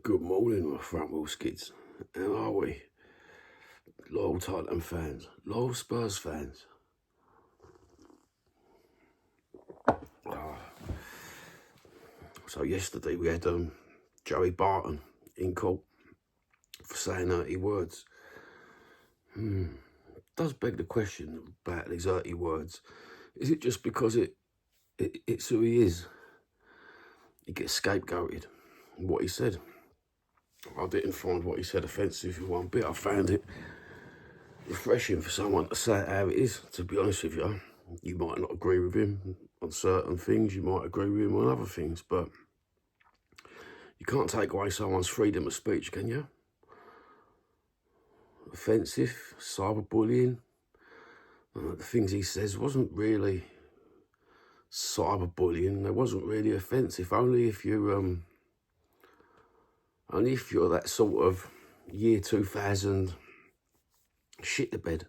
Good morning, my front wheel skids. How are we? Loyal Tottenham fans, loyal Spurs fans. So yesterday we had Joey Barton in court for saying 30 words. Does beg the question about these 30 words. Is it just because it's who he is? He gets scapegoated. What he said. I didn't find what he said offensive in one bit. I found it refreshing for someone to say it how it is, to be honest with you. You might not agree with him on certain things, you might agree with him on other things, but you can't take away someone's freedom of speech, can you? Offensive, cyberbullying. The things he says wasn't really cyberbullying. They wasn't really offensive. Only if you're that sort of year 2000 shit the bed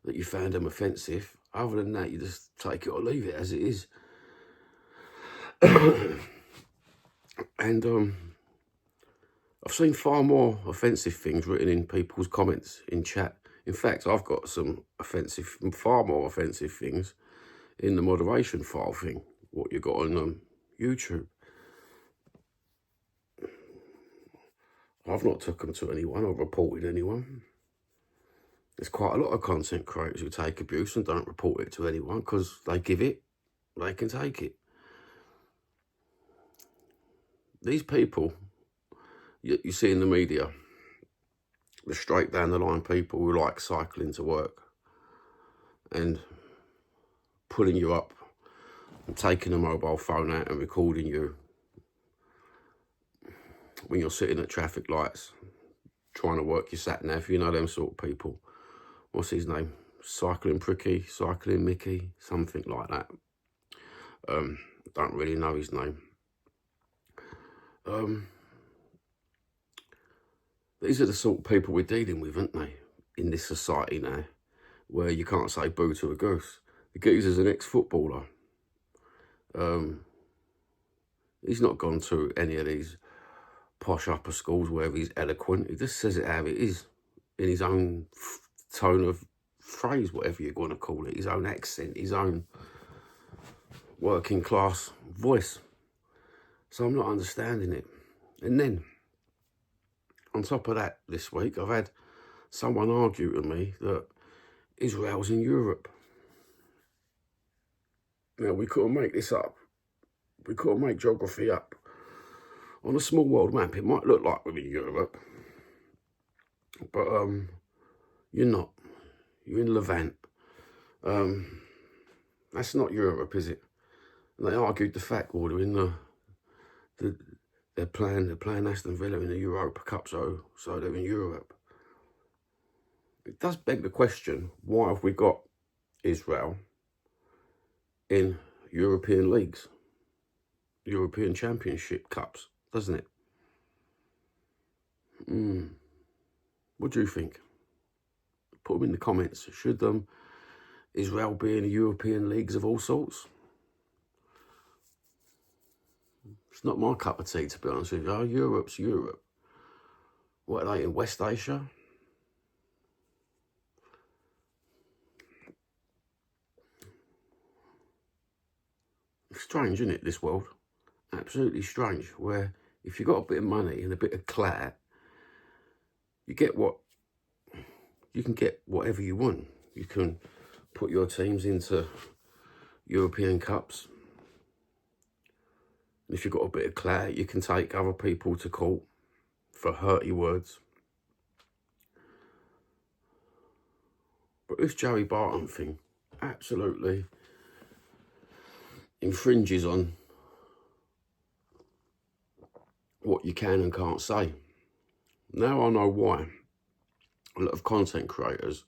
that you found them offensive. Other than that, you just take it or leave it as it is. And I've seen far more offensive things written in people's comments in chat. In fact, I've got some far more offensive things in the moderation file thing, what you got on YouTube. I've not took them to anyone or reported anyone. There's quite a lot of content creators who take abuse and don't report it to anyone because they give it, they can take it. These people you see in the media, the straight down the line people who like cycling to work and pulling you up and taking a mobile phone out and recording you when you're sitting at traffic lights trying to work your sat nav, you know them sort of people. What's his name? Cycling Pricky, Cycling Mickey, something like that. Don't really know his name. These are the sort of people we're dealing with, aren't they, in this society now, where you can't say boo to a goose. The geezer's an ex-footballer. He's not gone to any of these posh upper schools where he's eloquent. He just says it how it is, in his own tone of phrase, whatever you're going to call it, his own accent, his own working class voice. So I'm not understanding it. And then, on top of that, this week, I've had someone argue to me that Israel's in Europe. Now, we couldn't make this up. We couldn't make geography up. On a small world map, it might look like we're in Europe. But you're not. You're in Levant. That's not Europe, is it? And they argued the fact order in they're playing Aston Villa in the Europa Cup, so they're in Europe. It does beg the question, why have we got Israel in European leagues, European Championship Cups, doesn't it? What do you think? Put them in the comments. Should Israel be in the European leagues of all sorts? It's not my cup of tea, to be honest with you. Europe's Europe. What are they, in West Asia? It's strange, isn't it, this world? Absolutely strange, where if you've got a bit of money and a bit of clout, you can get whatever you want. You can put your teams into European Cups. If you've got a bit of clout, you can take other people to court for 30 words. But this Joey Barton thing absolutely infringes on what you can and can't say. Now I know why a lot of content creators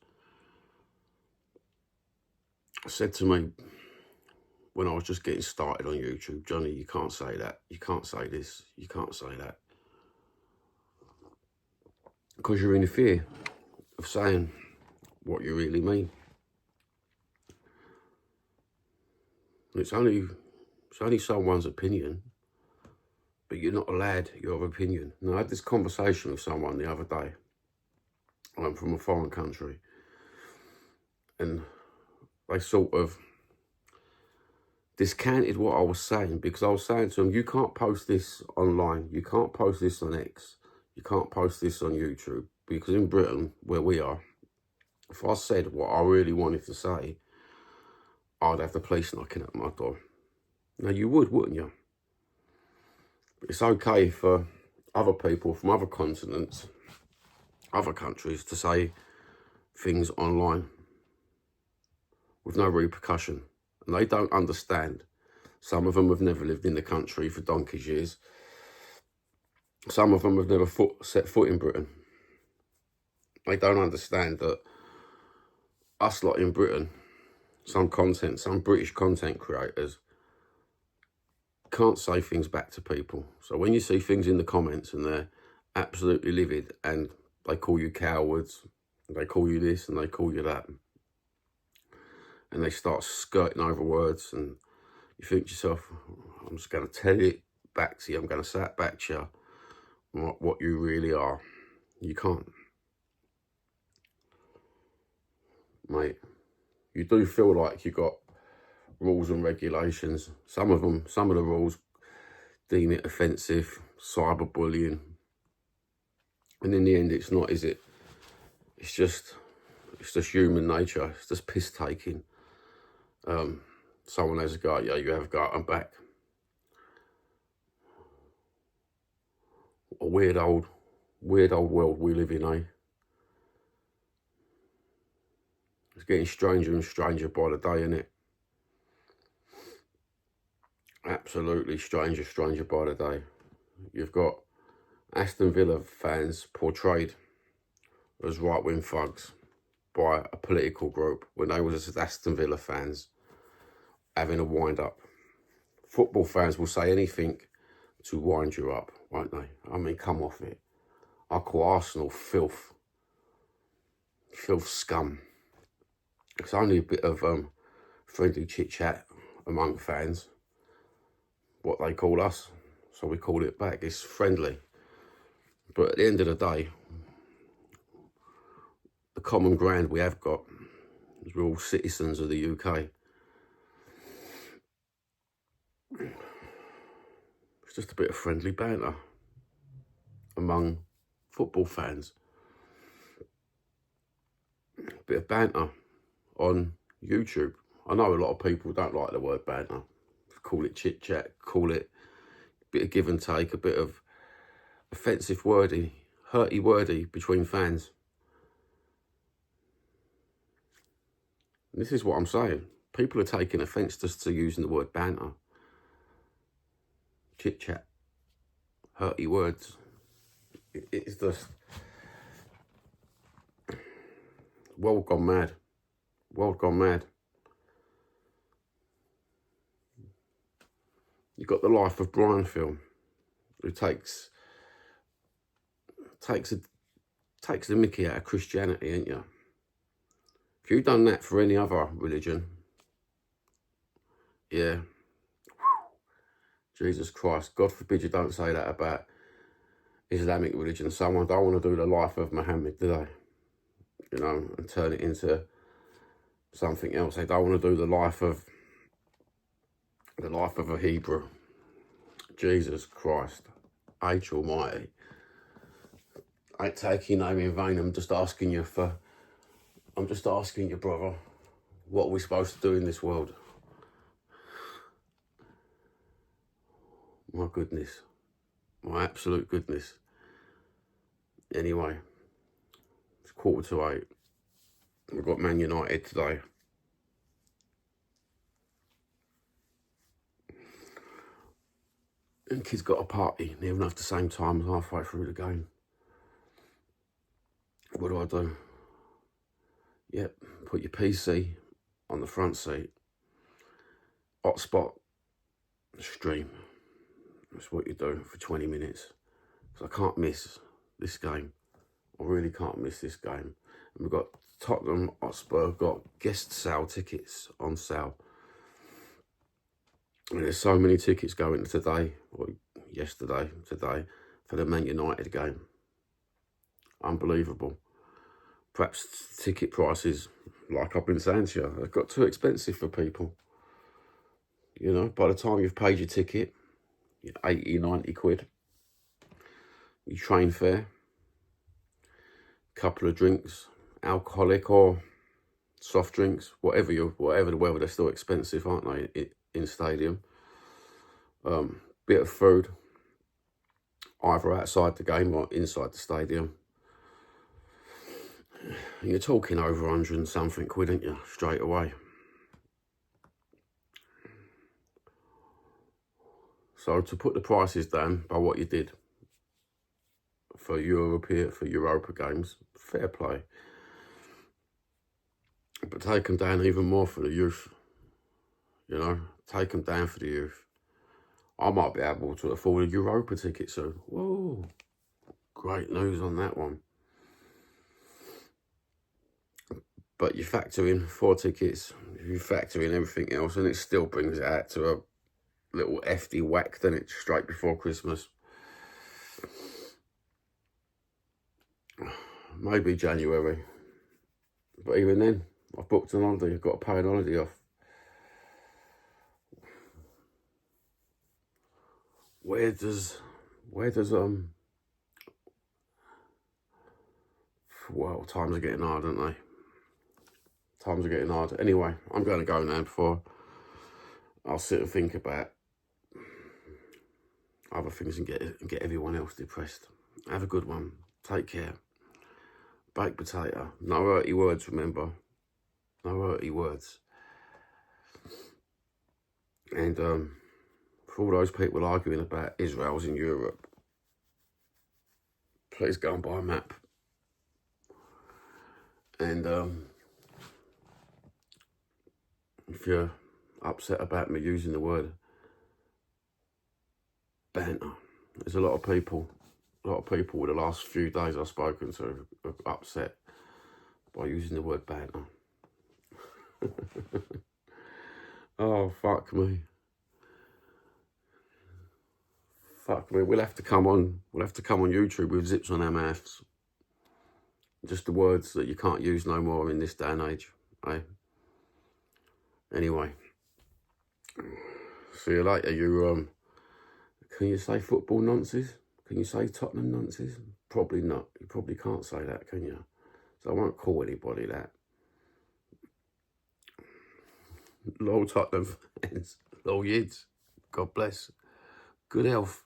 said to me when I was just getting started on YouTube, Johnny, you can't say that, you can't say this, you can't say that. Because you're in fear of saying what you really mean. It's only someone's opinion. but you're not allowed your opinion. Now, I had this conversation with someone the other day. I'm from a foreign country, and they sort of discounted what I was saying, because I was saying to them, you can't post this online, you can't post this on X, you can't post this on YouTube, because in Britain, where we are, if I said what I really wanted to say, I'd have the police knocking at my door. Now, you would, wouldn't you? But it's okay for other people from other continents, other countries, to say things online with no repercussion. And they don't understand. Some of them have never lived in the country for donkey's years. Some of them have never set foot in Britain. They don't understand that us lot in Britain, some British content creators, can't say things back to people. So when you see things in the comments and they're absolutely livid and they call you cowards, they call you this and they call you that, and they start skirting over words, and you think to yourself, I'm just going to tell it back to you, I'm going to say it back to you, what you really are. You can't. Mate, you do feel like you got rules and regulations. Some of the rules deem it offensive, cyberbullying. And in the end, it's not, is it? It's just human nature. It's just piss taking. Someone has a go at you, you have a go at them back. A weird old world we live in, eh? It's getting stranger and stranger by the day, isn't it? Absolutely stranger by the day. You've got Aston Villa fans portrayed as right-wing thugs by a political group when they was Aston Villa fans having a wind-up. Football fans will say anything to wind you up, won't they? I mean, come off it. I call Arsenal filth scum. It's only a bit of friendly chit-chat among fans, what they call us, so we call it back. It's friendly. But at the end of the day, the common ground we have got is we're all citizens of the UK. It's just a bit of friendly banter among football fans. A bit of banter on YouTube. I know a lot of people don't like the word banter. Call it chit-chat, call it a bit of give and take, a bit of offensive wordy, hurty wordy between fans. And this is what I'm saying. People are taking offence just to using the word banter. Chit-chat, hurty words. It's just world gone mad. World gone mad. You've got the Life of Brian film, who takes the mickey out of Christianity, ain't you? If you've done that for any other religion, yeah, Jesus Christ, God forbid you don't say that about Islamic religion. Someone don't want to do the life of Muhammad, do they? You know, and turn it into something else. They don't want to do the life of a Hebrew. Jesus Christ, H Almighty. I ain't taking your name in vain. I'm just asking you, brother, what are we supposed to do in this world? My goodness. My absolute goodness. Anyway, it's 7:45. We've got Man United today. And kids got a party near enough the same time, halfway through the game. What do? Yep, put your PC on the front seat. Hotspot, stream. That's what you do for 20 minutes. Because I can't miss this game. I really can't miss this game. And we've got Tottenham Hotspur, got guest sale tickets on sale. And there's so many tickets going today, or today, for the Man United game. Unbelievable. Perhaps ticket prices, like I've been saying to you, have got too expensive for people. You know, by the time you've paid your ticket, 80, 90 quid, your train fare, couple of drinks, alcoholic or soft drinks, whatever the weather, they're still expensive, aren't they, in stadium. Bit of food, either outside the game or inside the stadium. You're talking over 100 and something quid, aren't you, straight away. So to put the prices down by what you did for Europa games, fair play. But take them down even more for the youth. You know, take them down for the youth. I might be able to afford a Europa ticket soon. Whoa, great news on that one. But you factor in 4 tickets, you factor in everything else, and it still brings it out to a little FD whack, doesn't it, straight before Christmas. Maybe January. But even then, I've booked an holiday, I've got to pay an holiday off. Where does well, times are getting hard, aren't they? Times are getting hard. Anyway, I'm going to go now before I'll sit and think about other things and get everyone else depressed. Have a good one. Take care. Baked potato. No hurty words, remember. No hurty words. And for all those people arguing about Israel's in Europe, please go and buy a map. And if you're upset about me using the word banter, there's a lot of people with the last few days I've spoken to are upset by using the word banter. Oh, fuck me. Fuck me. We'll have to come on YouTube with zips on our mouths. Just the words that you can't use no more in this day and age, eh? Anyway, see you later. Can you say football nonsense? Can you say Tottenham nonsense? Probably not. You probably can't say that, can you? So I won't call anybody that. Lol Tottenham fans. Lol Yids. God bless. Good health.